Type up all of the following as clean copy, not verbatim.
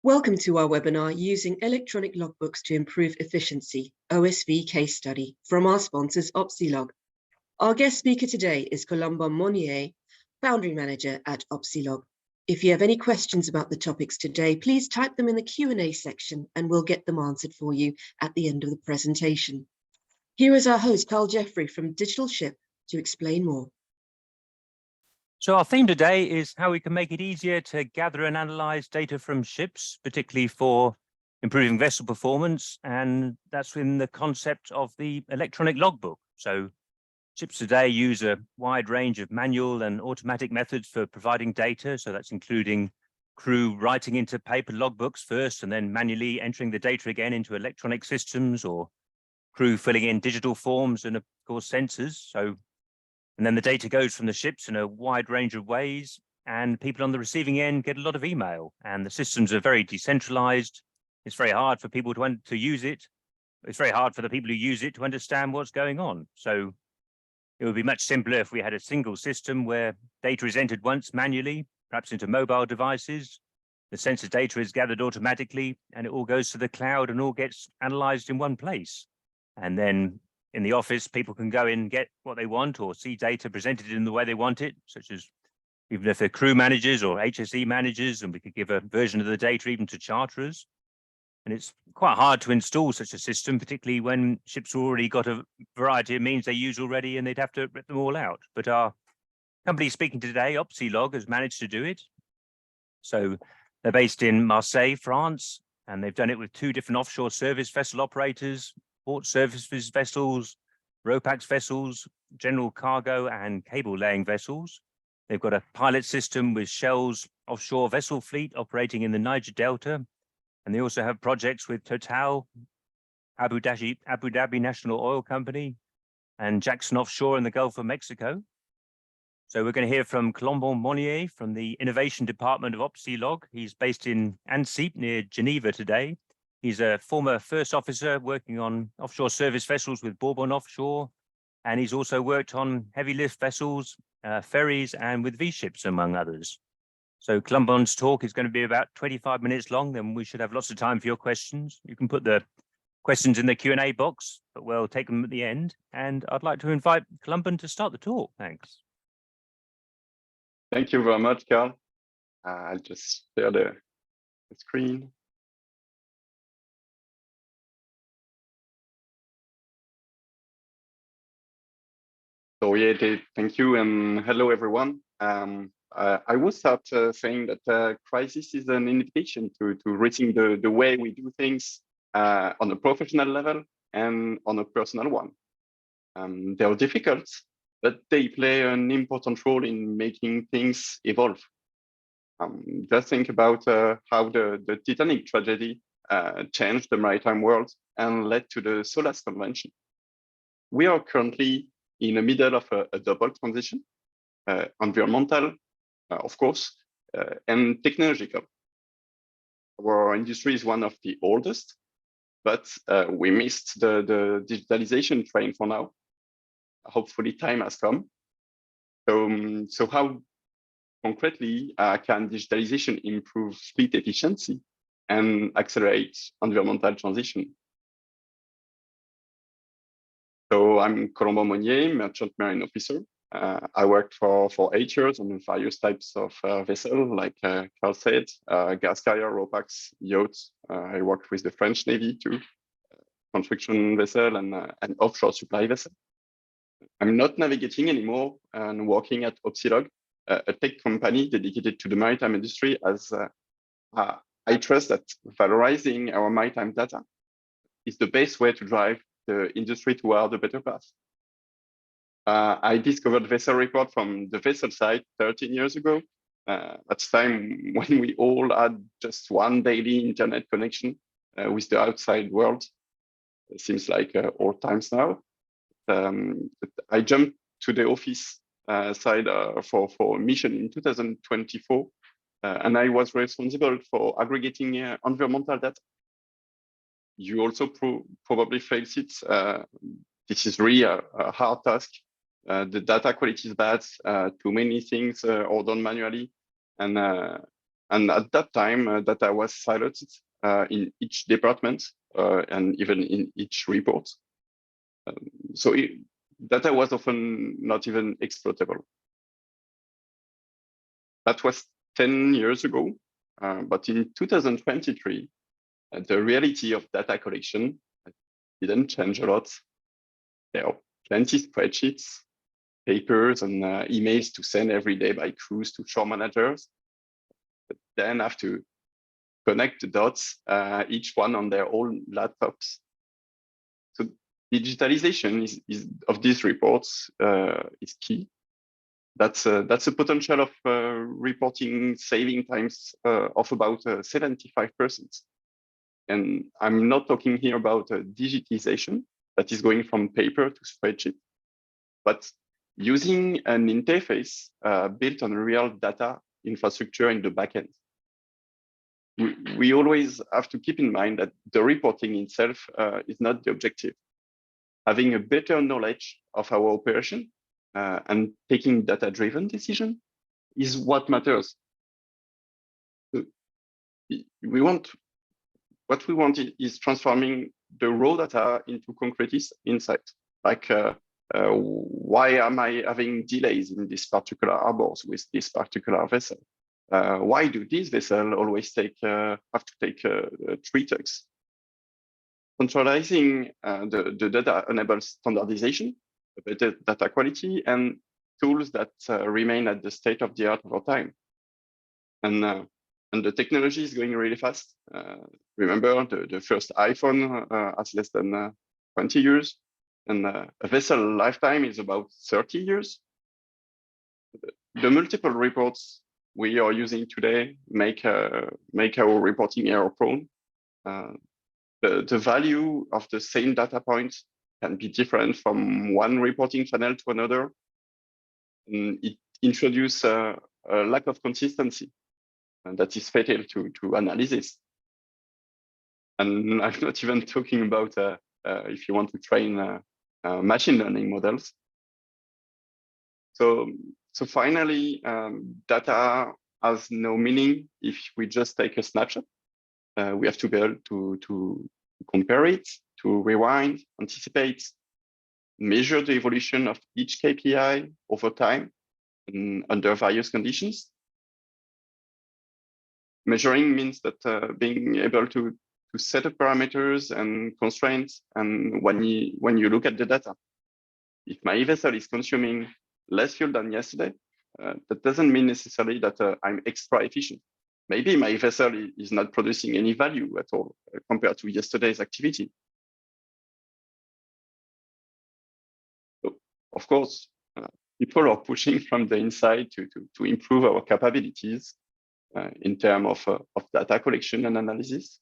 Welcome to our webinar, Using Electronic Logbooks to Improve Efficiency, OSV case study from our sponsors, Opsealog. Our guest speaker today is Colombo Monnier, Foundry Manager at Opsealog. If you have any questions about the topics today, please type them in the Q&A section and we'll get them answered for you at the end of the presentation. Here is our host, Carl Jeffrey from Digital Ship to explain more. So our theme today is how we can make it easier to gather and analyze data from ships, particularly for improving vessel performance. And that's in the concept of the electronic logbook. So ships today use a wide range of manual and automatic methods for providing data. So that's including crew writing into paper logbooks first and then manually entering the data again into electronic systems, or crew filling in digital forms and of course sensors. And then the data goes from the ships in a wide range of ways, and people on the receiving end get a lot of email, and the systems are very decentralized. It's very hard for people to use it. It's very hard for the people who use it to understand what's going on. So it would be much simpler if we had a single system where data is entered once manually, perhaps into mobile devices. The sensor data is gathered automatically, and it all goes to the cloud and all gets analyzed in one place. And then in the office, people can go in and get what they want or see data presented in the way they want it, such as even if they're crew managers or HSE managers, and we could give a version of the data even to charterers. And it's quite hard to install such a system, particularly when ships have already got a variety of means they use already and they'd have to rip them all out. But our company speaking today, Opsealog, has managed to do it. So they're based in Marseille, France, and they've done it with 2 different offshore service vessel operators, port service vessels, RoPax vessels, general cargo and cable laying vessels. They've got a pilot system with Shell's offshore vessel fleet operating in the Niger Delta. And they also have projects with Total, Abu Dhabi National Oil Company, and Jackson Offshore in the Gulf of Mexico. So we're going to hear from Colombo Monnier from the Innovation Department of Opsealog. He's based in Annecy near Geneva today. He's a former first officer working on offshore service vessels with Bourbon Offshore, and he's also worked on heavy lift vessels, ferries, and with V-ships, among others. So Colombo's talk is going to be about 25 minutes long, then we should have lots of time for your questions. You can put the questions in the Q&A box, but we'll take them at the end. And I'd like to invite Colombo to start the talk. Thanks. Thank you very much, Carl. I'll just share the screen. So yeah, thank you and hello everyone. I will start saying that crisis is an invitation to rethink the way we do things on a professional level and on a personal one. They are difficult, but they play an important role in making things evolve. Just think about how the Titanic tragedy changed the maritime world and led to the SOLAS Convention. We are currently in the middle of a double transition, environmental, of course, and technological. Our industry is one of the oldest, but we missed the digitalization train for now. Hopefully time has come. So how concretely can digitalization improve fleet efficiency and accelerate environmental transition? So I'm Colombo Monnier, Merchant Marine Officer. I worked for 8 years on various types of vessels, like Carl said, gas carrier, RoPax, yachts. I worked with the French Navy too, construction vessel and offshore supply vessel. I'm not navigating anymore and working at Opsealog, a tech company dedicated to the maritime industry, as I trust that valorizing our maritime data is the best way to drive the industry toward a better path. I discovered vessel report from the vessel side 13 years ago. At the time when we all had just one daily internet connection with the outside world. It seems like old times now. I jumped to the office side for a mission in 2024, and I was responsible for aggregating environmental data. You also probably face it. This is really a hard task. The data quality is bad. Too many things are done manually, and And at that time, data was siloed in each department and even in each report. So data was often not even exploitable. That was 10 years ago, but in 2023, the reality of data collection didn't change a lot. There are plenty of spreadsheets, papers, and emails to send every day by crews to shore managers. But then have to connect the dots, each one on their own laptops. So digitalization of these reports is key. That's a potential of reporting saving times of about 75%. And I'm not talking here about digitization that is going from paper to spreadsheet, but using an interface built on real data infrastructure in the backend. We always have to keep in mind that the reporting itself is not the objective. Having a better knowledge of our operation and taking data-driven decision is what matters. What we want is transforming the raw data into concrete insight. Like, why am I having delays in this particular harbors with this particular vessel? Why do these vessels always have to take 3 tugs? Centralizing the data enables standardization, better data quality, and tools that remain at the state of the art over time. And the technology is going really fast. Remember, the first iPhone has less than 20 years, and a vessel lifetime is about 30 years. The multiple reports we are using today make our reporting error prone. The value of the same data points can be different from one reporting channel to another. And it introduces a lack of consistency. And that is fatal to analysis. And I'm not even talking about if you want to train machine learning models. So finally, data has no meaning if we just take a snapshot. We have to be able to compare it, to rewind, anticipate, measure the evolution of each KPI over time and under various conditions. Measuring means that being able to set up parameters and constraints. And when you look at the data, if my vessel is consuming less fuel than yesterday, that doesn't mean necessarily that I'm extra efficient. Maybe my vessel is not producing any value at all compared to yesterday's activity. So, of course, people are pushing from the inside to improve our capabilities in terms of data collection and analysis.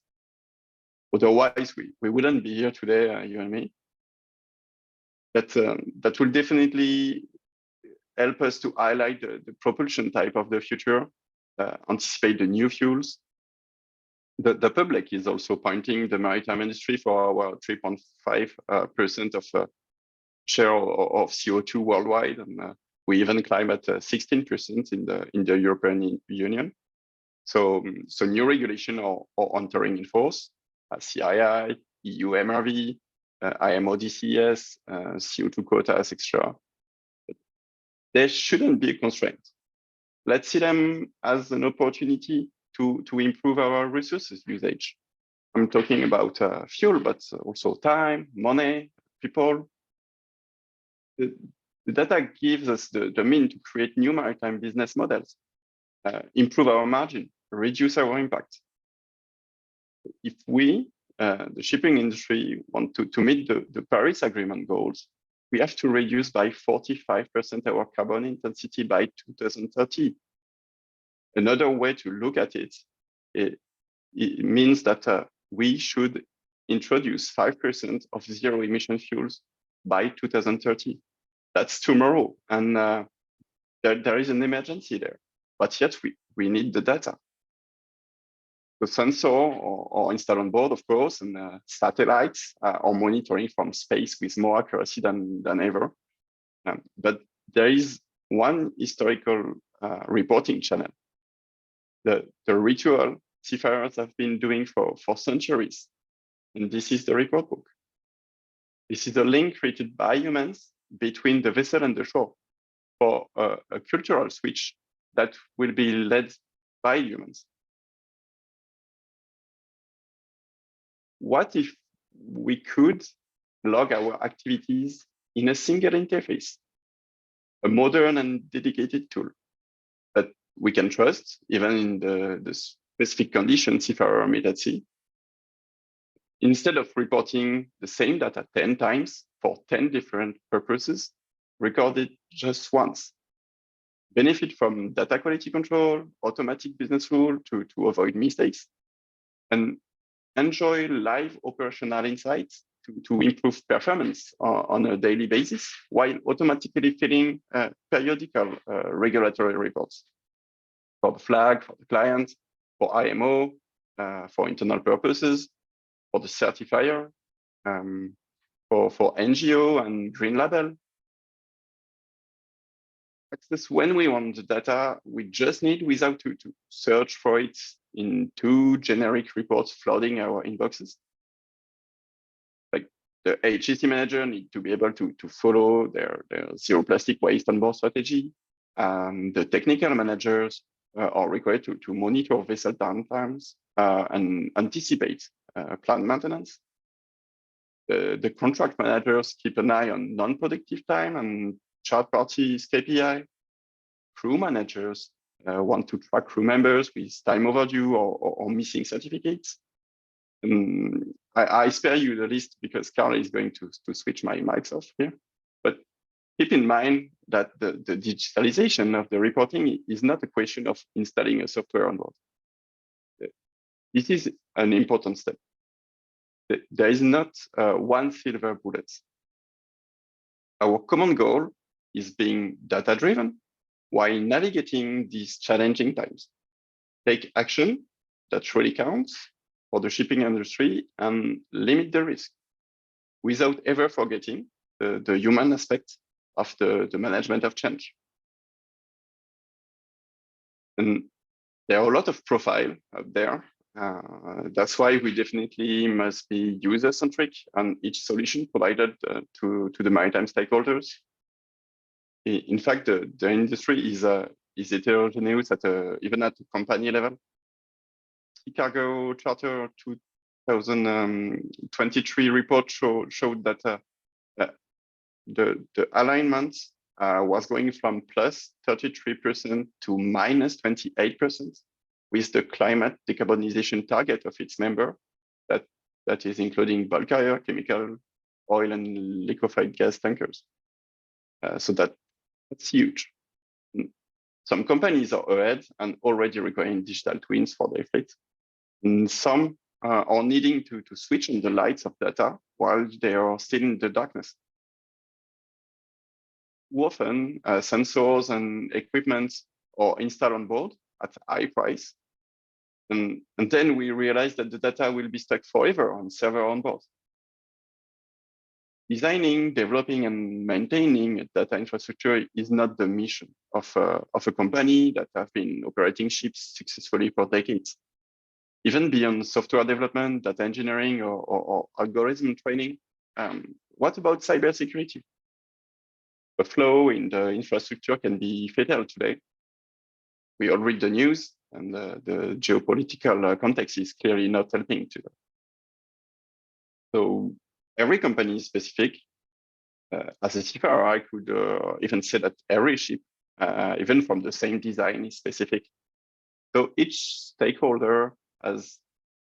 Otherwise, we wouldn't be here today, you and me. That will definitely help us to highlight the propulsion type of the future, anticipate the new fuels. The public is also pointing the maritime industry for our 3.5% of share of CO2 worldwide, and we even climb at 16% in the European Union. So new regulation are entering in force, CII, EU MRV, IMO DCS, CO2 quotas, etc. There shouldn't be a constraint. Let's see them as an opportunity to improve our resources usage. I'm talking about fuel, but also time, money, people. The data gives us the means to create new maritime business models, improve our margin, reduce our impact. If we, the shipping industry, want to meet the Paris Agreement goals, we have to reduce by 45% our carbon intensity by 2030. Another way to look at it means that we should introduce 5% of zero emission fuels by 2030. That's tomorrow. And there is an emergency there, but yet we need the data. The sensor are installed on board, of course, and satellites are monitoring from space with more accuracy than ever. But there is one historical reporting channel. the ritual seafarers have been doing for centuries. And this is the report book. This is a link created by humans between the vessel and the shore for a cultural switch that will be led by humans. What if we could log our activities in a single interface, a modern and dedicated tool that we can trust, even in the specific conditions seafarer meet at sea? Instead of reporting the same data 10 times for 10 different purposes, record it just once. Benefit from data quality control, automatic business rule to avoid mistakes, and enjoy live operational insights to improve performance on a daily basis, while automatically filling periodical regulatory reports for the flag, for the client, for IMO, for internal purposes, for the certifier, for NGO and green label. Access when we want the data we just need without to search for it in 2 generic reports flooding our inboxes. Like the HSE manager need to be able to follow their zero plastic waste on board strategy. The technical managers are required to monitor vessel downtimes and anticipate planned maintenance. The contract managers keep an eye on non-productive time and chart parties KPI. Crew managers want to track crew members with time overdue or missing certificates. I spare you the list because Carl is going to switch my mics off here. But keep in mind that the digitalization of the reporting is not a question of installing a software on board. This is an important step. There is not one silver bullet. Our common goal is being data-driven while navigating these challenging times. Take action that truly counts for the shipping industry and limit the risk without ever forgetting the human aspect of the management of change. And there are a lot of profiles out there. That's why we definitely must be user-centric on each solution provided to the maritime stakeholders. In fact, the industry is heterogeneous even at the company level. Sea Cargo Charter 2023 report showed that the alignment was going from plus 33% to minus 28%, with the climate decarbonization target of its member, that is including bulk carrier, chemical, oil, and liquefied gas tankers. So that's huge. Some companies are ahead and already requiring digital twins for their fleet. And some are needing to switch on the lights of data while they are still in the darkness. Often, sensors and equipment are installed on board at high price. And then we realize that the data will be stuck forever on server on board. Designing, developing, and maintaining a data infrastructure is not the mission of a company that have been operating ships successfully for decades. Even beyond software development, data engineering, or algorithm training, what about cybersecurity? A flaw in the infrastructure can be fatal today. We all read the news, and the geopolitical context is clearly not helping to that. So every company is specific. As a seafarer, I could even say that every ship, even from the same design, is specific. So each stakeholder has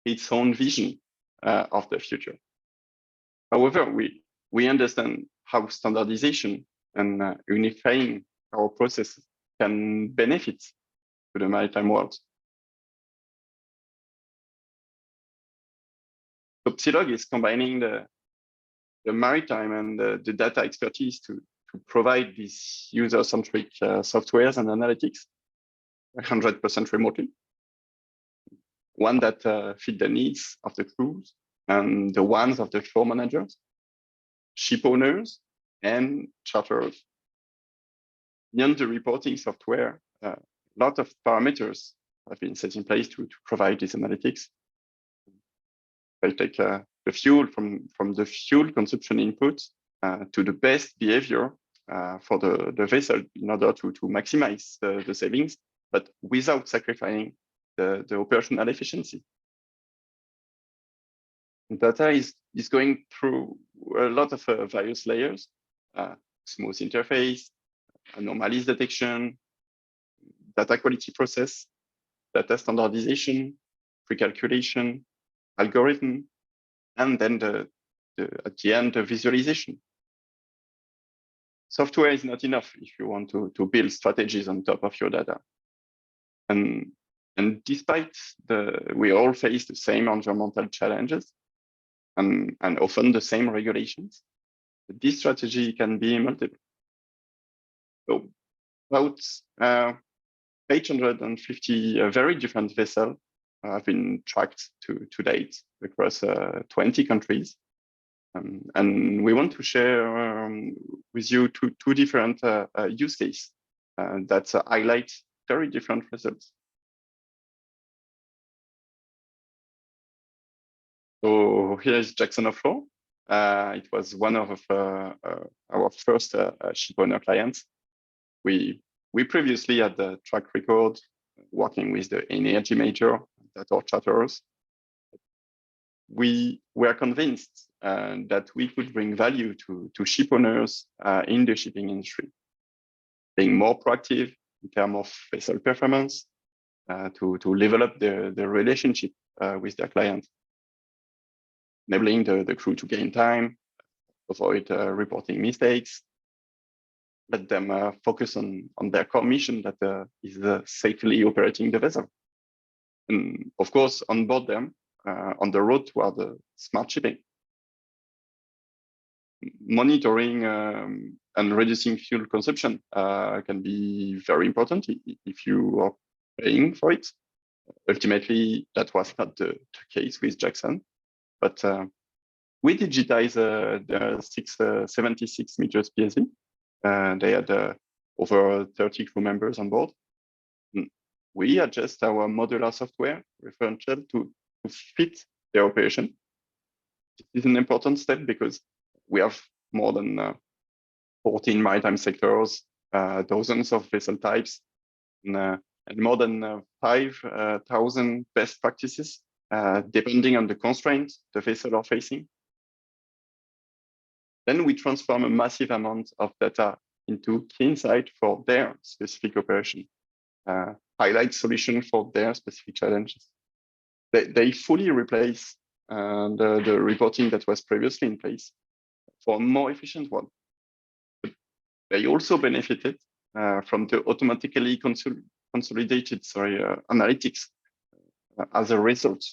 its own vision of the future. However, we understand how standardization and unifying our processes can benefit to the maritime world. Opsealog is combining the maritime and the data expertise to provide these user-centric softwares and analytics 100% remotely. One that fit the needs of the crews and the ones of the shore managers, ship owners, and charterers. Beyond the reporting software, a lot of parameters have been set in place to provide these analytics. They take the fuel from the fuel consumption input to the best behavior for the vessel in order to maximize the savings, but without sacrificing the operational efficiency. Data is going through a lot of various layers, smooth interface, anomalies detection, data quality process, data standardization, pre-calculation, algorithm, and then at the end, the visualization. Software is not enough if you want to build strategies on top of your data. And despite we all face the same environmental challenges and often the same regulations, this strategy can be multiple. So about 850 very different vessels have been tracked to date across 20 countries. And we want to share with you two different use cases that highlight very different results. So here is Jackson Offshore. It was one of our first shipowner clients. We previously had the track record working with the energy major that are charterers. We were convinced that we could bring value to shipowners in the shipping industry, being more proactive in terms of vessel performance, to level up the relationship with their clients, enabling the crew to gain time, avoid reporting mistakes, let them focus on their core mission that is safely operating the vessel. And of course, onboard them on the road toward the smart shipping. Monitoring and reducing fuel consumption can be very important if you are paying for it. Ultimately, that was not the case with Jackson, but we digitized the 676 meters PSV. They had over 30 crew members on board. We adjust our modular software referential to fit their operation. This is an important step because we have more than 14 maritime sectors, dozens of vessel types, and more than 5,000 best practices, depending on the constraints the vessel are facing. Then we transform a massive amount of data into key insight for their specific operation, highlight solutions for their specific challenges. They fully replace the reporting that was previously in place for a more efficient one. But they also benefited from the automatically consolidated analytics as a result.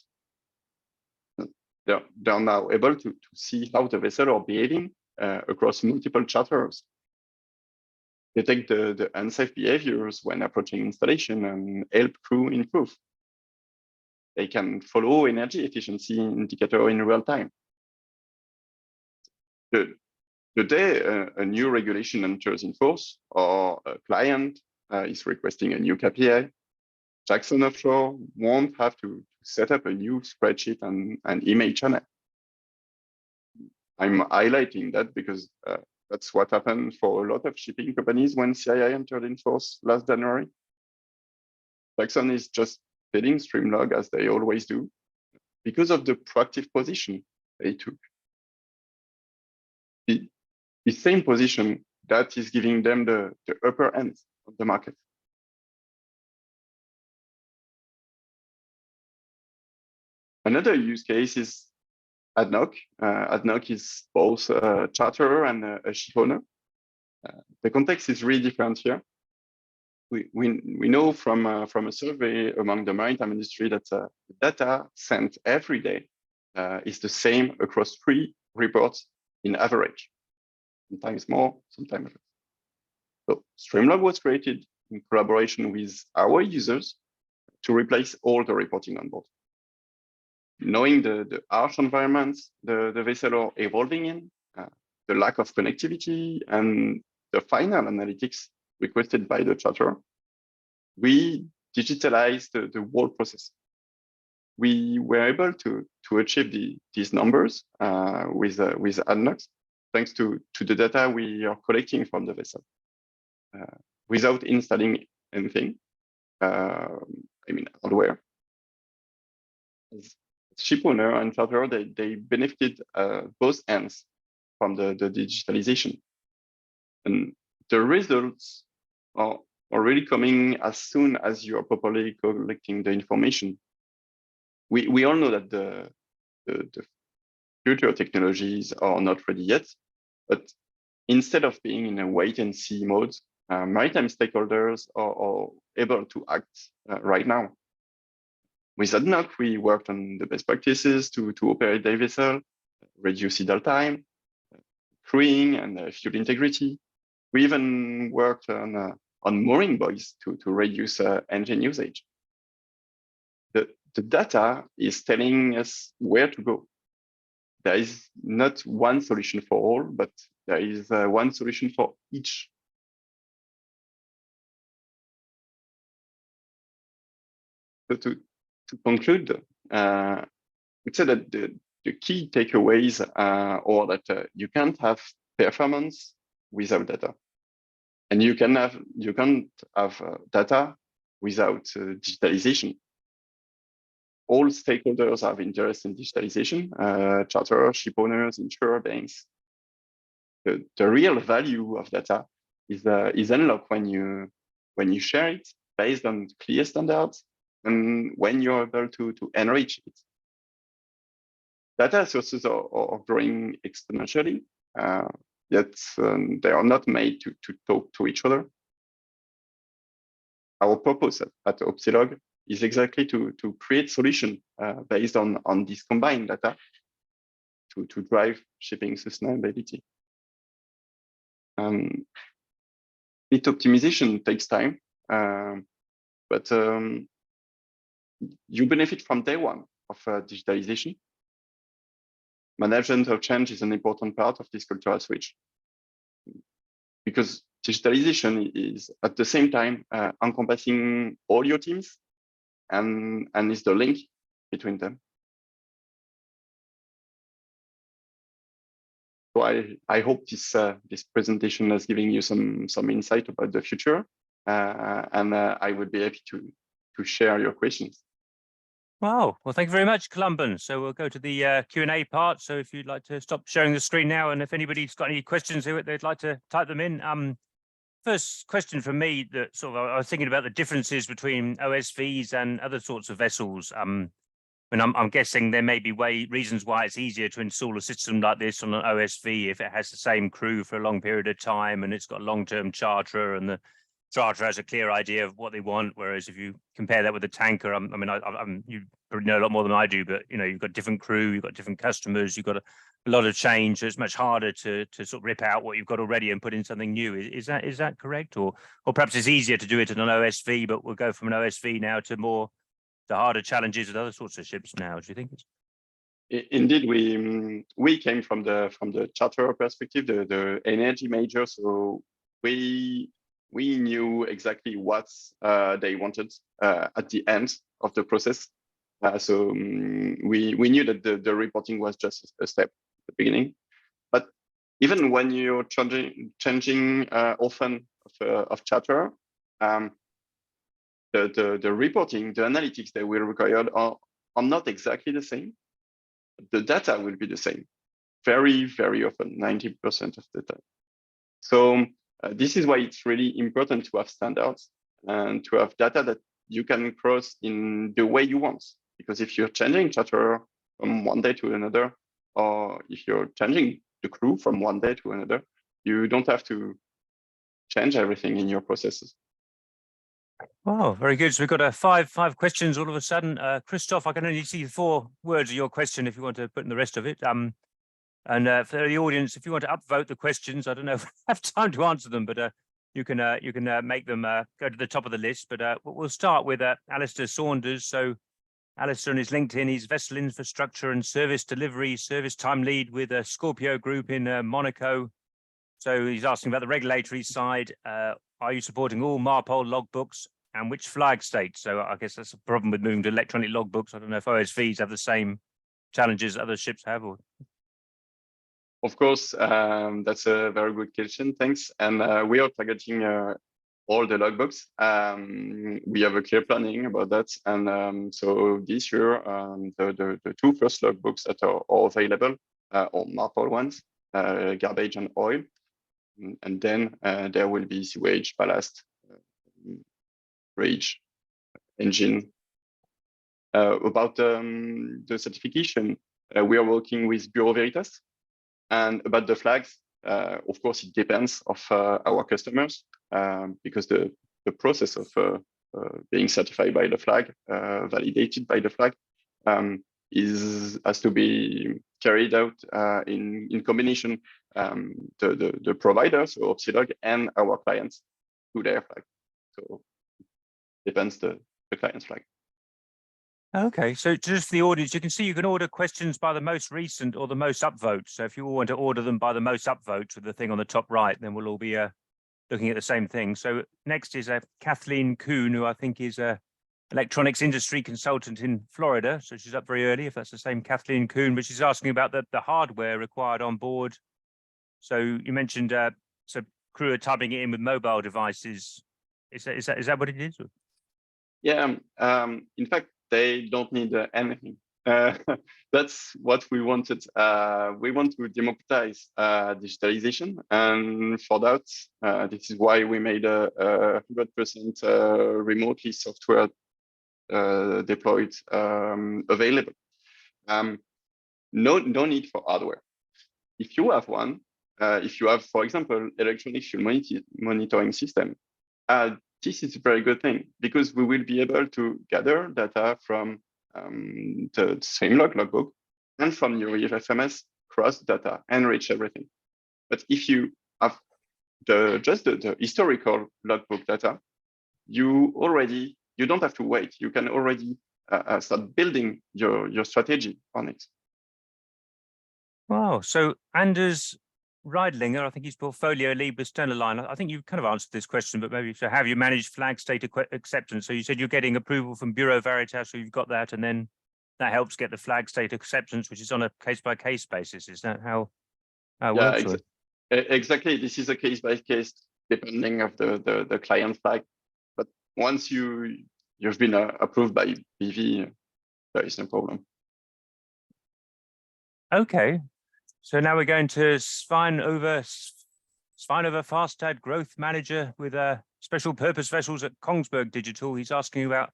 They're now able to see how the vessel are behaving across multiple charters. Detect the unsafe behaviors when approaching installation and help crew improve. They can follow energy efficiency indicator in real time. The day a new regulation enters in force or a client is requesting a new KPI, Jackson Offshore won't have to set up a new spreadsheet and email channel. I'm highlighting that because that's what happened for a lot of shipping companies when CII entered in force last January. Jackson is just feeding Streamlog as they always do because of the proactive position they took. The same position that is giving them the upper end of the market. Another use case is ADNOC. ADNOC is both a charterer and a shipowner. The context is really different here. We know from a survey among the maritime industry that the data sent every day is the same across 3 reports in average. Sometimes more, sometimes less. So Streamlog was created in collaboration with our users to replace all the reporting on board. Knowing the harsh environments the vessel are evolving in, the lack of connectivity, and the final analytics requested by the charterer, we digitalize the whole process. We were able to achieve these numbers with ADNOC, thanks to the data we are collecting from the vessel, without installing anything. I mean, hardware. As ship owner and charterer, they benefited both ends from the digitalization. And the results are already coming as soon as you are properly collecting the information. We all know that the future technologies are not ready yet, but instead of being in a wait and see mode, maritime stakeholders are able to act right now. With ADNOC, we worked on the best practices to operate the vessel, reduce idle time, crewing and fuel integrity. We even worked on mooring buoys to reduce engine usage. The data is telling us where to go. There is not one solution for all, but there is one solution for each. So to conclude, we'd say that the key takeaways are that you can't have performance without data, and you can't have data without digitalization. All stakeholders have interest in digitalization: charterers, ship owners, insurer, banks. The real value of data is unlocked when you share it based on clear standards, and when you're able to enrich it. Data sources are growing exponentially, yet they are not made to talk to each other. Our purpose at Opsealog is exactly to create solutions based on this combined data to drive shipping sustainability. Fleet optimization takes time, but you benefit from day one of digitalization. Management of change is an important part of this cultural switch, because digitalization is at the same time encompassing all your teams and is the link between them. So I hope this presentation is giving you some insight about the future, and I would be happy to share your questions. Wow. Well, thank you very much, Columban. So we'll go to the Q&A part. So if you'd like to stop sharing the screen now, and if anybody's got any questions they'd like to type them in. First question from me, that sort of I was thinking about the differences between OSVs and other sorts of vessels. And I'm guessing there may be reasons why it's easier to install a system like this on an OSV if it has the same crew for a long period of time and it's got a long-term charterer and the charterer has a clear idea of what they want. Whereas if you compare that with a tanker, I mean, you probably know a lot more than I do, but you've got different crew, you've got different customers, you've got a lot of change. So it's much harder to sort of rip out what you've got already and put in something new. Is that correct? Or perhaps it's easier to do it in an OSV, but we'll go from an OSV now to the harder challenges with other sorts of ships now. Do you think? Indeed, we came from the charterer perspective, the energy major. So we knew exactly what they wanted at the end of the process. So we knew that the reporting was just a step at the beginning. But even when you're changing often of charterer, the reporting, the analytics that we required are not exactly the same. The data will be the same, very, very often, 90% of the time. So this is why it's really important to have standards and to have data that you can cross in the way you want. Because if you're changing charterer from one day to another, or if you're changing the crew from one day to another, you don't have to change everything in your processes. Wow, very good. So we've got five questions all of a sudden. Christophe, I can only see 4 words of your question if you want to put in the rest of it. And for the audience, if you want to upvote the questions, I don't know if I have time to answer them, but you can make them go to the top of the list. But we'll start with Alistair Saunders. So Alistair on his LinkedIn, he's vessel infrastructure and service delivery, service time lead with a Scorpio group in Monaco. So he's asking about the regulatory side. Are you supporting all MARPOL logbooks and which flag state? So I guess that's a problem with moving to electronic logbooks. I don't know if OSVs have the same challenges other ships have, or. Of course, that's a very good question. Thanks. And we are targeting all the logbooks. We have a clear planning about that. And so this year, the two first logbooks that are available are Marple ones, garbage and oil. And then there will be sewage, ballast, bridge, engine. About the certification, we are working with Bureau Veritas. And about the flags, of course, it depends of our customers because the process of being certified by the flag, validated by the flag, has to be carried out in combination the providers, so Opsealog, and our clients to their flag. So depends the client's flag. Okay, so just for the audience, you can see you can order questions by the most recent or the most upvote. So if you all want to order them by the most upvote with the thing on the top right, then we'll all be looking at the same thing. So next is Kathleen Kuhn, who I think is a electronics industry consultant in Florida. So she's up very early, if that's the same Kathleen Kuhn, but she's asking about the hardware required on board. So you mentioned so crew are typing it in with mobile devices. Is that what it is? Yeah, in fact, they don't need anything. That's what we wanted. We want to democratize digitalization, and for that, this is why we made a 100% remotely software deployed available. No need for hardware. If you have one, if you have, for example, electronic fuel monitoring system, this is a very good thing because we will be able to gather data from the same logbook and from your FMS, cross data, enrich everything. But if you have just the historical logbook data, you don't have to wait. You can already start building your strategy on it. Wow. So Anders Reidlinger, I think he's portfolio lead with Line. I think you've kind of answered this question, but maybe so have you managed flag state acceptance? So you said you're getting approval from Bureau Veritas, so you've got that, and then that helps get the flag state acceptance, which is on a case-by-case basis. Is that how it works? Exactly. This is a case-by-case depending of the client flag. But once you've been approved by BV, there is no problem. Okay. So now we're going to Svein over Fastad, growth manager with special purpose vessels at Kongsberg Digital. He's asking about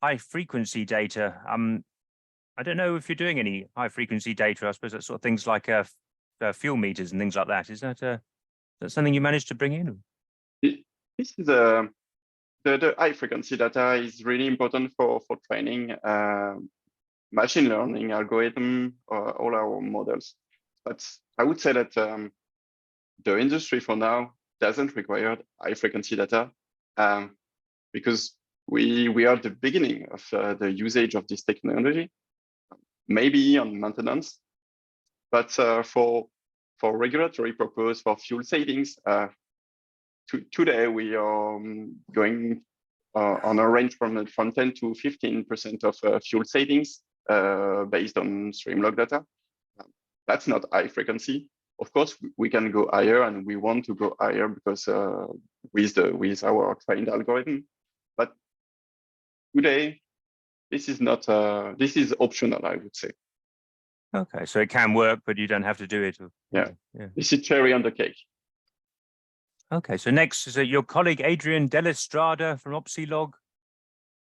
high frequency data. I don't know if you're doing any high frequency data. I suppose that's sort of things like fuel meters and things like that. Is that something you managed to bring in? This is the high frequency data is really important for training machine learning algorithm, all our models. But I would say that the industry for now doesn't require high frequency data because we are at the beginning of the usage of this technology, maybe on maintenance, but for regulatory purpose, for fuel savings, today we are going on a range from 10 to 15% of fuel savings based on stream log data. That's not high frequency. Of course, we can go higher, and we want to go higher because with our trained algorithm. But today, this is not. This is optional, I would say. Okay, so it can work, but you don't have to do it. Yeah. This is cherry on the cake. Okay, so next is your colleague Adrian Delestrada from Opsealog.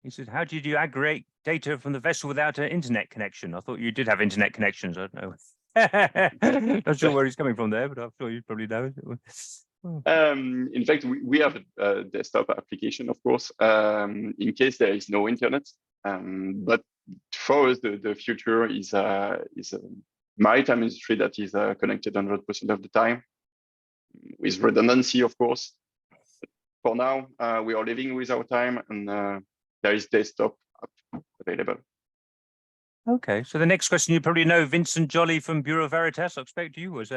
He said, "How did you aggregate data from the vessel without an internet connection?" I thought you did have internet connections. I don't know. Not sure where he's coming from there, but I'm sure you probably know. In fact, we have a desktop application, of course, in case there is no internet. But for us, the future is a maritime industry that is connected 100% of the time, with redundancy, of course. For now, we are living with our time, and there is desktop app available. Okay, so the next question, you probably know Vincent Jolly from Bureau Veritas. I expect you was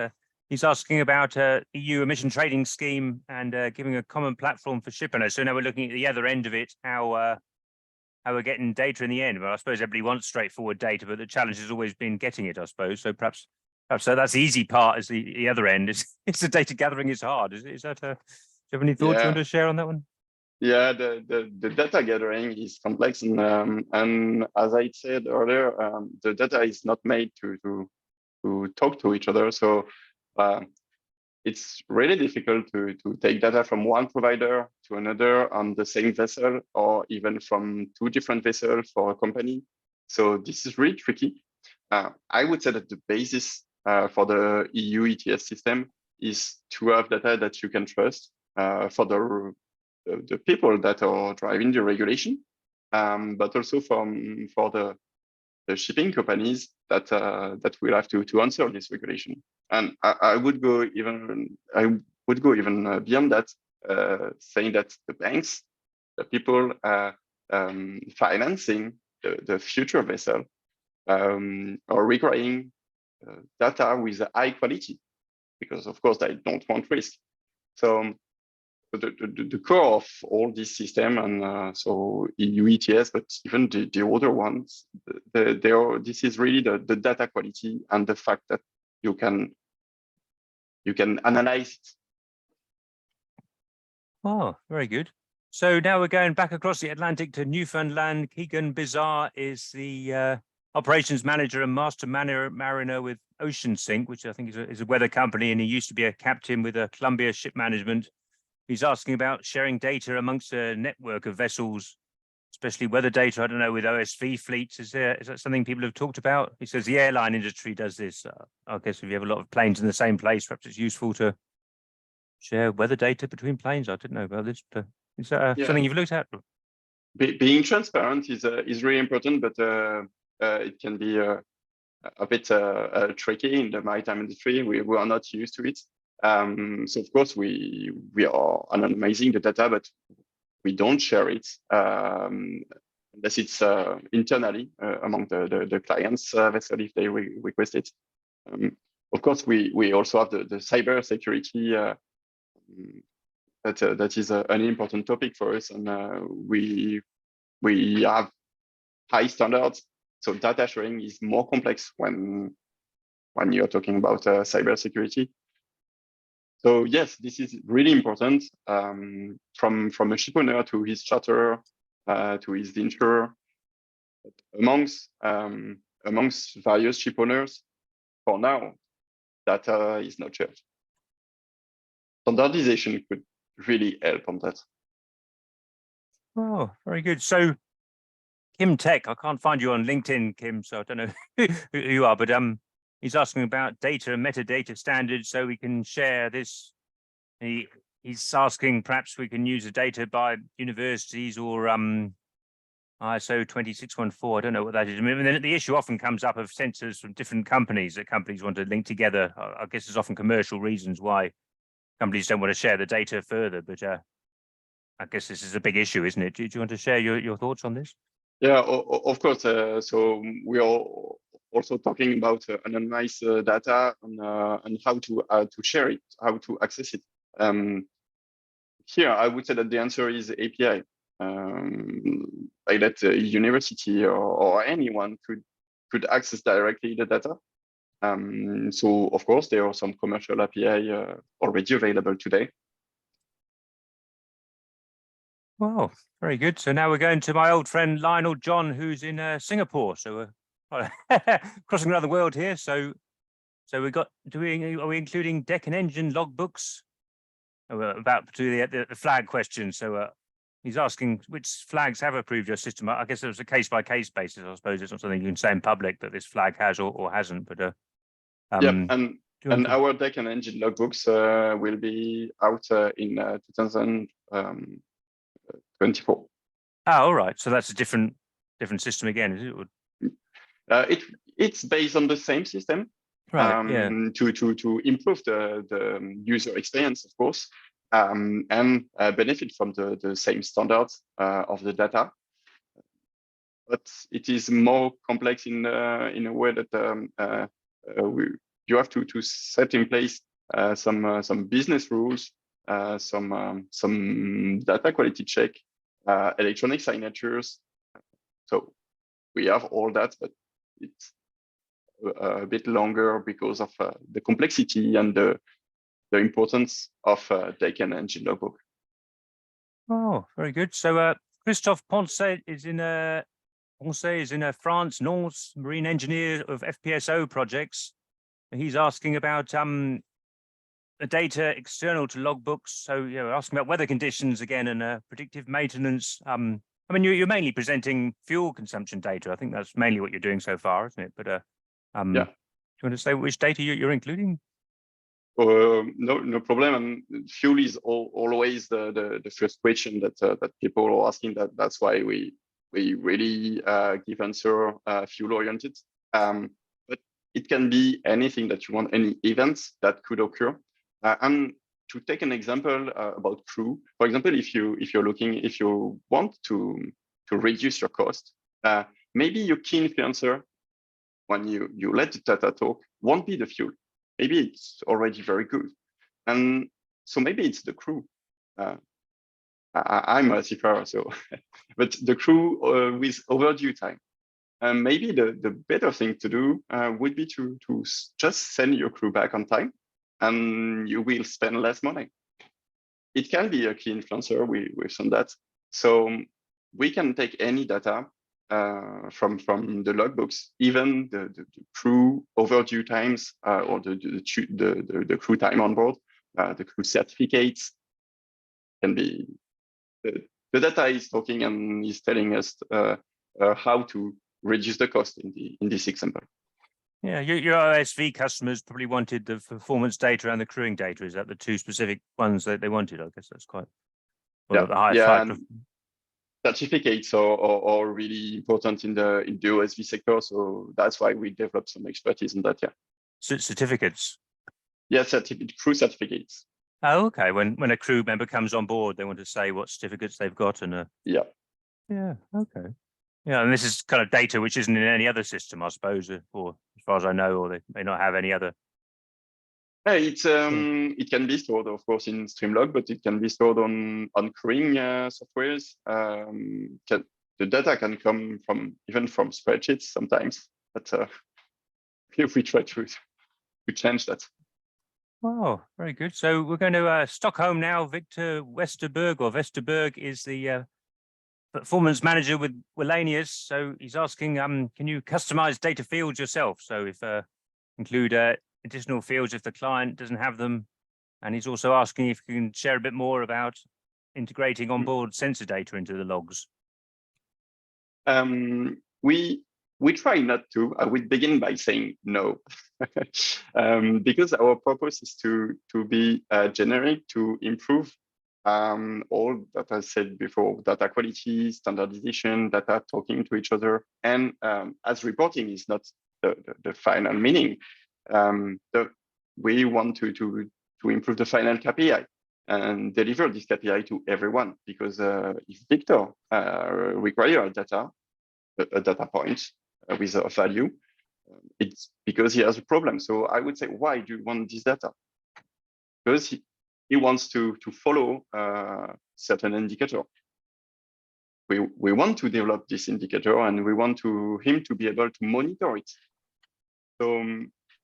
He's asking about EU emission trading scheme and giving a common platform for shipowners. So now we're looking at the other end of it, how we're getting data in the end. But I suppose everybody wants straightforward data, but the challenge has always been getting it, I suppose. So perhaps so that's the easy part. Is the other end is the data gathering is hard. Is that? Do you have any thoughts you want to share on that one? Yeah, the data gathering is complex, and as I said earlier, the data is not made to talk to each other. So it's really difficult to take data from one provider to another on the same vessel, or even from two different vessels for a company. So this is really tricky. I would say that the basis for the EU ETS system is to have data that you can trust for the people that are driving the regulation, but also for the shipping companies that will have to answer this regulation. And I would go even beyond that, saying that the banks, the people financing the future vessel, are requiring data with a high quality, because of course they don't want risk. So the core of all this system, and so EU ETS, but even the other ones, this is really the data quality and the fact that you can analyze it. Oh, very good. So now we're going back across the Atlantic to Newfoundland. Keegan Bizarre is the operations manager and master mariner with Ocean Sync, which I think is a weather company, and he used to be a captain with a Columbia Ship Management. He's asking about sharing data amongst a network of vessels, especially weather data. I don't know, with OSV fleets, is that something people have talked about? He says the airline industry does this. I guess if you have a lot of planes in the same place, perhaps it's useful to share weather data between planes. I didn't know about this, but is that something you've looked at? Being transparent is really important, but it can be a bit tricky in the maritime industry. We are not used to it. So of course we are anonymizing the data, but we don't share it unless it's internally among the clients' vessel if they request it. Of course, we also have the cyber security that is an important topic for us, and we have high standards. So data sharing is more complex when you're talking about cyber security. So yes, this is really important, from a ship owner to his charterer to his insurer, amongst various ship owners. For now, data is not shared. Standardization could really help on that. Oh, very good. So Kim Tech, I can't find you on LinkedIn, Kim, so I don't know who you are, but he's asking about data and metadata standards so we can share this. He's asking perhaps we can use the data by universities or ISO 26114. I don't know what that is. I mean, then the issue often comes up of sensors from different companies that companies want to link together. I guess there's often commercial reasons why companies don't want to share the data further, but I guess this is a big issue, isn't it? Do you want to share your thoughts on this? Yeah, of course. So we are also talking about anonymized data and how to share it, how to access it. Here, I would say that the answer is API. Like that a university or anyone could access directly the data. So of course, there are some commercial API already available today. Wow, very good. So now we're going to my old friend Lionel John, who's in Singapore. So we're crossing around the world here. So we got are we including deck and engine logbooks? About to the flag question. So he's asking which flags have approved your system. I guess it was a case by case basis. I suppose it's not something you can say in public that this flag has or hasn't. But yeah, and our deck and engine logbooks will be out in 2024. Ah, all right. So that's a different system again, is it? It's based on the same system. Right. Yeah. To improve the user experience, of course, and benefit from the same standards of the data. But it is more complex in a way that you have to set in place some business rules, some data quality check, electronic signatures. So we have all that, but it's a bit longer because of the complexity and the importance of deck and engine logbook. Oh, very good. So Christophe Ponce is in France, Nantes, marine engineer of FPSO projects. He's asking about the data external to logbooks. So, asking about weather conditions again and predictive maintenance. I mean, you're mainly presenting fuel consumption data. I think that's mainly what you're doing so far, isn't it? But yeah. Do you want to say which data you're including? No problem. And fuel is always the first question that people are asking. That's why we really give answer fuel oriented. But it can be anything that you want, any events that could occur. And to take an example about crew, for example, if you want to reduce your cost, maybe your key influencer when you let the data talk won't be the fuel. Maybe it's already very good. And so maybe it's the crew. I'm a seafarer, so, but the crew with overdue time. Maybe the better thing to do would be to just send your crew back on time and you will spend less money. It can be a key influencer, we've seen that. So we can take any data from the logbooks, even the crew overdue times or the crew time on board, the crew certificates can be. The data is talking and is telling us how to reduce the cost in this example. Yeah, your OSV customers probably wanted the performance data and the crewing data. Is that the two specific ones that they wanted? I guess that's quite well, the high certificates are really important in the OSV sector, so that's why we developed some expertise in that. Yeah. Certificates. Yeah, crew certificates. Oh, okay. When a crew member comes on board, they want to say what certificates they've got and yeah. Yeah. Okay. Yeah, and this is kind of data which isn't in any other system, I suppose, or as far as I know, or they may not have any other. It can be stored, of course, in Streamlog, but it can be stored on crewing softwares. The data can come even from spreadsheets sometimes, but if we try to change that. Wow, very good. So we're going to Stockholm now. Victor Westerberg is the performance manager with Wallenius. So he's asking, can you customize data fields yourself? So if include additional fields if the client doesn't have them. And he's also asking if you can share a bit more about integrating onboard sensor data into the logs. We try not to. I would begin by saying no, because our purpose is to be generic, to improve all that I said before: data quality, standardization, data talking to each other, and as reporting is not the final meaning. We want to improve the final KPI and deliver this KPI to everyone, because if Victor requires a data point with a value, it's because he has a problem. So I would say, why do you want this data? Because he wants to follow certain indicator. We want to develop this indicator and we want him to be able to monitor it. So,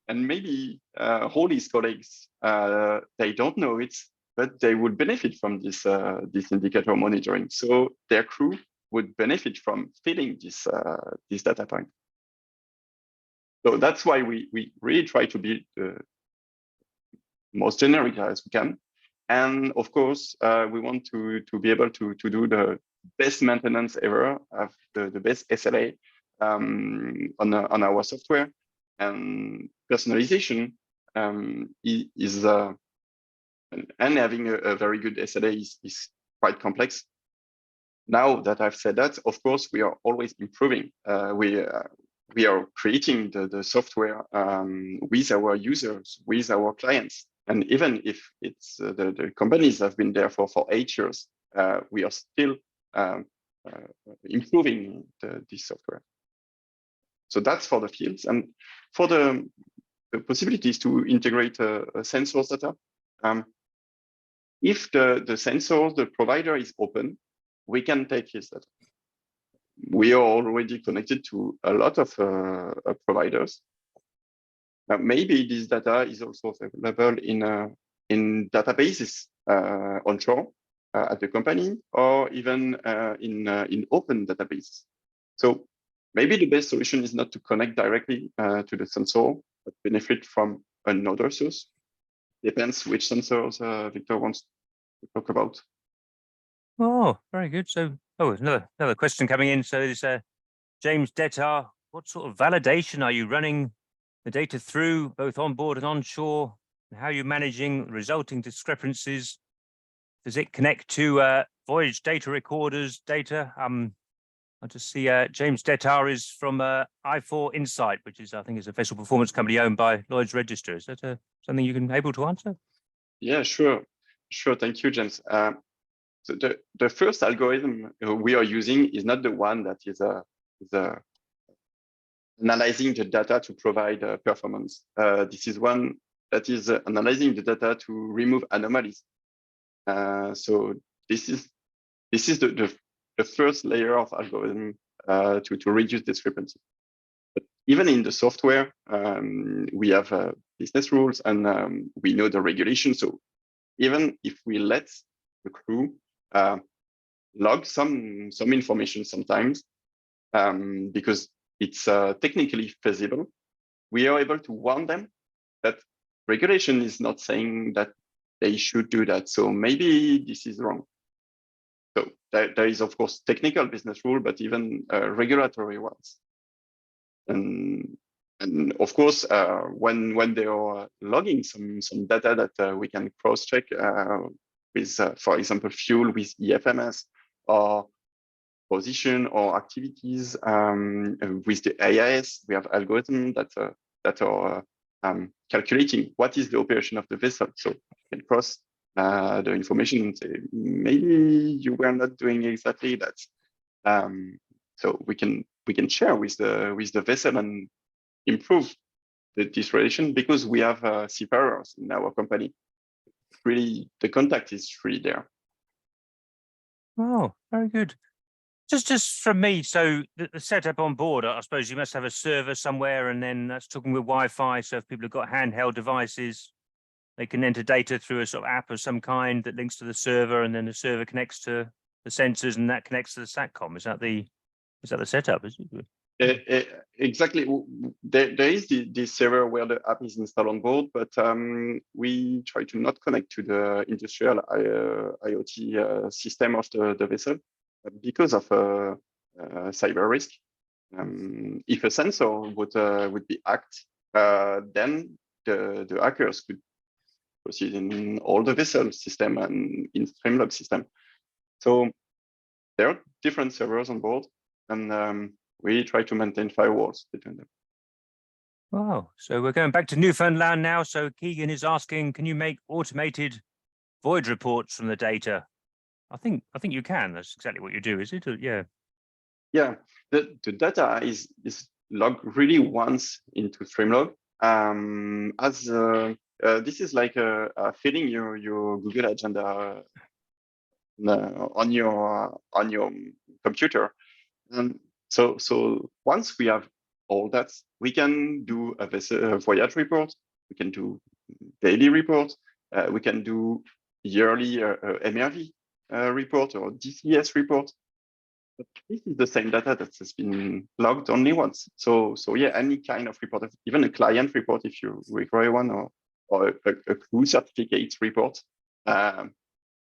and maybe all his colleagues, they don't know it, but they would benefit from this indicator monitoring. So their crew would benefit from filling this data point. So that's why we really try to be the most generic as we can. And of course, we want to be able to do the best maintenance ever, have the best SLA on our software. And personalization is and having a very good SLA is quite complex. Now that I've said that, of course, we are always improving. We are creating the software with our users, with our clients. And even if it's the companies have been there for 8 years, we are still improving this software. So that's for the fields. And for the possibilities to integrate sensors data. If the sensor, the provider is open, we can take his data. We are already connected to a lot of providers. Maybe this data is also available in databases onshore at the company, or even in open databases. So maybe the best solution is not to connect directly to the sensor, but benefit from another source. Depends which sensors Victor wants to talk about. Oh, very good. So, another question coming in. So it's James Detar. What sort of validation are you running the data through, both on board and onshore? And how are you managing resulting discrepancies? Does it connect to voyage data recorders data? I just see James Detar is from I4 Insight, which is, I think, is a vessel performance company owned by Lloyd's Register. Is that something you can able to answer? Yeah, sure. Thank you, James. So the first algorithm we are using is not the one that is analyzing the data to provide performance. This is one that is analyzing the data to remove anomalies. So this is the first layer of algorithm to reduce discrepancy. But even in the software, we have business rules and we know the regulation. So even if we let the crew log some information sometimes, because it's technically feasible, we are able to warn them that regulation is not saying that they should do that. So maybe this is wrong. So there is, of course, technical business rule, but even regulatory ones. And of course, when they are logging some data that we can cross-check with, for example, fuel with EFMS, or position or activities with the AIS, we have algorithms that are calculating what is the operation of the vessel. So you can cross the information and say, maybe you were not doing exactly that. So we can share with the vessel and improve this relation, because we have seafarers in our company. Really, the contact is really there. Oh, very good. Just from me, so the setup on board, I suppose you must have a server somewhere, and then that's talking with Wi-Fi. So if people have got handheld devices, they can enter data through a sort of app of some kind that links to the server, and then the server connects to the sensors, and that connects to the SATCOM. Is that the setup? Is it? Exactly. There is this server where the app is installed on board, but we try to not connect to the industrial IoT system of the vessel because of cyber risk. If a sensor would be hacked, then the hackers could proceed in all the vessel system and in Streamlog system. So there are different servers on board, and we try to maintain firewalls between them. Wow. So we're going back to Newfoundland now. So Keegan is asking, can you make automated voyage reports from the data? I think you can. That's exactly what you do, is it? Yeah. Yeah. The data is logged really once into Streamlog. This is like filling your Google Agenda on your computer. And so once we have all that, we can do a voyage report. We can do daily reports. We can do yearly MRV report or DCS report. But this is the same data that has been logged only once. So yeah, any kind of report, even a client report if you require one, or a crew certificate report. Yeah,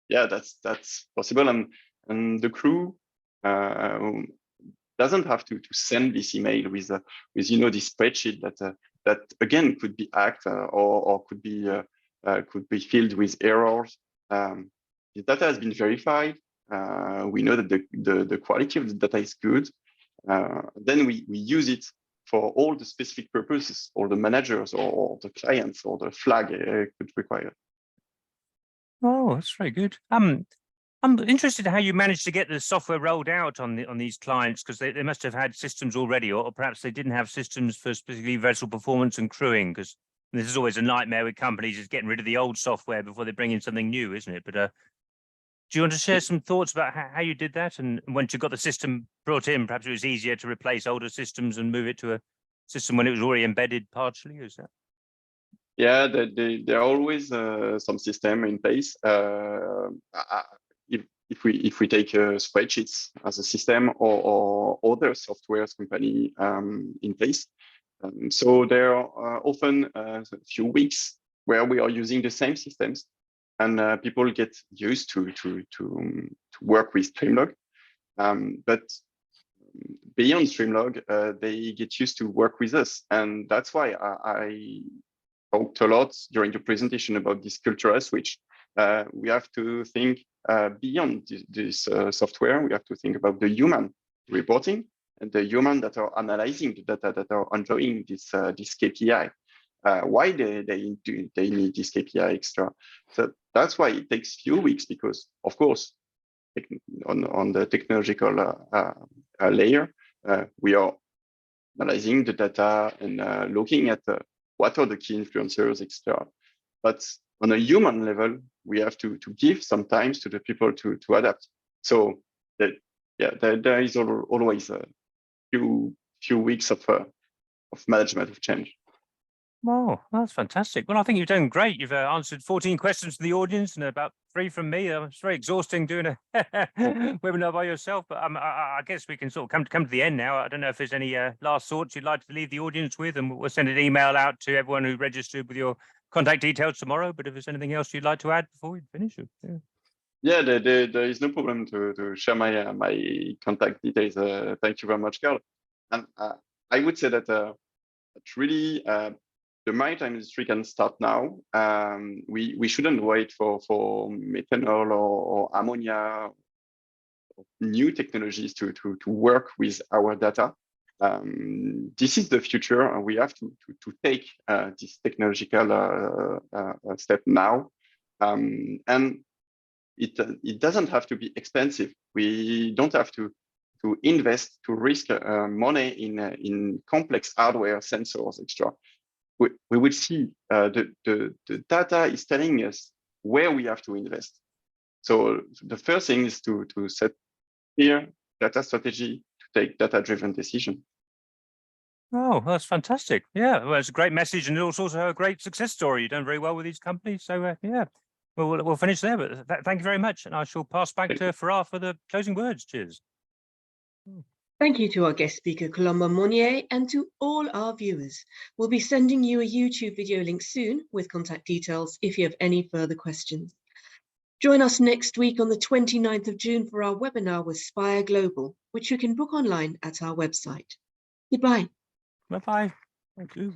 that's possible, and the crew doesn't have to send this email with this spreadsheet that again could be hacked or could be filled with errors. The data has been verified. We know that the quality of the data is good. Then we use it for all the specific purposes, or the managers or the clients or the flag could require. Oh, that's very good. I'm interested in how you managed to get the software rolled out on these clients, because they must have had systems already, or perhaps they didn't have systems for specifically vessel performance and crewing, because This is always a nightmare with companies, is getting rid of the old software before they bring in something new, isn't it? But do you want to share some thoughts about how you did that? And once you got the system brought in, perhaps it was easier to replace older systems and move it to a system when it was already embedded partially, is that? Yeah, there are always some system in place. If we take spreadsheets as a system or other software company in place, so there are often a few weeks where we are using the same systems, and people get used to work with Streamlog. But beyond Streamlog, they get used to work with us, and that's why I talked a lot during the presentation about this cultural switch. We have to think beyond this software. We have to think about the human reporting and the human that are analyzing the data, that are enjoying this KPI. Why they need this KPI extra. So that's why it takes few weeks, because of course on the technological layer, we are analyzing the data and looking at what are the key influencers, etc. But on a human level, we have to give some time to the people to adapt. So that, yeah, there is always a few weeks of management of change. Wow, that's fantastic. Well, I think you've done great. You've answered 14 questions from the audience and about 3 from me. It's very exhausting doing a webinar by yourself, but I guess we can sort of come to the end now. I don't know if there's any last thoughts you'd like to leave the audience with, and we'll send an email out to everyone who registered with your contact details tomorrow. But if there's anything else you'd like to add before we finish it. Yeah, there is no problem to share my contact details. Thank you very much, Carl. And I would say that it's really the maritime industry can start now. We shouldn't wait for methanol or ammonia, or new technologies to work with our data. This is the future, and we have to take this technological step now. And it doesn't have to be expensive. We don't have to invest, to risk money in complex hardware, sensors, etc. We will see the data is telling us where we have to invest. So the first thing is to set clear data strategy, to take data-driven decision. Oh, that's fantastic. Yeah, well, it's a great message, and it's also a great success story. You've done very well with these companies. So yeah, we'll finish there. But thank you very much, and I shall pass back to Farah for the closing words. Cheers. Thank you to our guest speaker, Colomba Monnier, and to all our viewers. We'll be sending you a YouTube video link soon with contact details if you have any further questions. Join us next week on the 29th of June for our webinar with Spire Global, which you can book online at our website. Goodbye. Bye-bye. Thank you.